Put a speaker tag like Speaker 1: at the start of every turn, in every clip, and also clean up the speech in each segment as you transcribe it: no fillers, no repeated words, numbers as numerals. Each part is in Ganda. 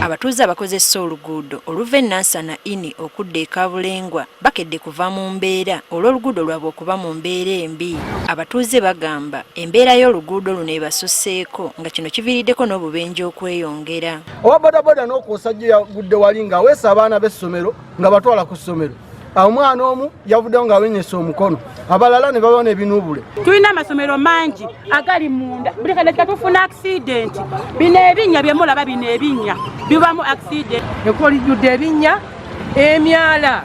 Speaker 1: abatuuze abakozesa oluguudo oluva e Nansana ini okudda e Kabulengwa bakedde kuva mu mbeera olw'oluguudo lwabwe okuba mu mbeera embi. Abatuuze bagamba embeera y'oluguudo luno ebasusseeko nga kino kiviiriddeko n'obubenje okweyongera.
Speaker 2: Owa bodaboda n'okusajja yagudde wali nga aweesa abaana b'essomero nga batwala ku ssomero. Omwana omu yavuddewo ng'awenyesa omukono, abalala ne babona ebinuubule.
Speaker 3: Tulina amasomero mangi agali munda, buli kadde tufuna accident. Bino ebinnya bye mulaba bino ebinnya bibamu accident.
Speaker 4: Ekkubo lijjudde ebinnya, emyala.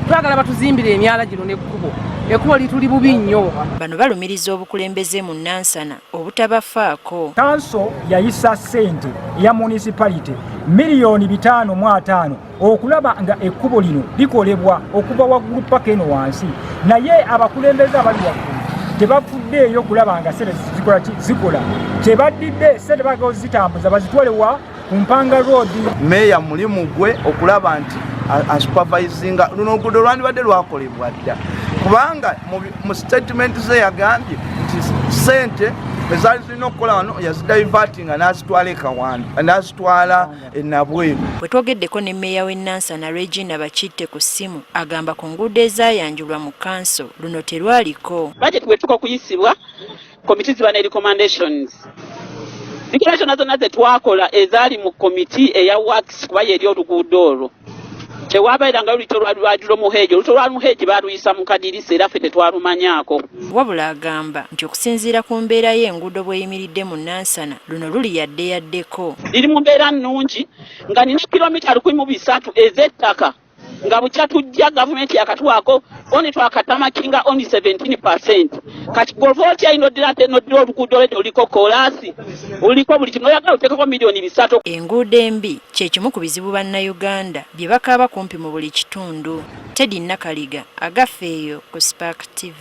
Speaker 4: Twagala batuzimbire emyala gino n'ekkubo. Ekkubo lituli bubi nnyo.
Speaker 1: Bano balumiriza obukulembeze mu Nansana obutabafaako.
Speaker 5: Kanso yayisa ssente ya municipality miliyoni 5.5 okulaba nga ekkubo lino likolebwa okuva waggulu paka eno wansi, naye abakulembeze abali waggulu tebafuddeeyo kulaba nga ssente zikola. Kyebaddidde ssente bazitambuza bazitwale wa ku Mpanga Road.
Speaker 6: Meya mulimu gwe okulaba nti asupervisinga luno oluguudo lwandibadde lwakolebwa dda, kubanga mu statement ze yagambye nti ssente ezaali zirina okukola wano yazidivertinga n'azitwala ekawanda n'azitwala enabweru.
Speaker 1: Bwe twogeddeko ne mmeeya w'e Nansana Regina Bakitte ku ssimu agamba ku nguudo ezaayanjulwa mu kanso luno terwaliko.
Speaker 7: Budget bwetuka kuyisibwa komiti ziba ne recommendations. Declaration zonna ze twakola ezaali mu komiti eya works kuba yeri oluguudo olwo. Tewabaira nga lulito lwajula muheeji, olutto lwa muheeji baluyisa mu kadirisa era ffe tetwalumanyaako.
Speaker 1: Wabula agamba nti okusinziira ku mbeera y'enguudo bw'eyimiridde mu Nansana luno luli yaddeyaddeko.
Speaker 7: Liri mu mbeera nnungi nga nina kilomita 13 ez'ettaka nga bukya tujja gavumenti yakatwako oni twakatamakinga oni 17%. Kati govoti ayinoddira oluguudo lwe oliko kolasi oliko buli kimu oyagala oteekako miliyoni 3.
Speaker 1: Enguudo embi kye kimu ku bizibu bannayuganda bye bakaaba kumpi mu buli kitundu. Teddy Nakaliga agafeeyo ku Spark TV.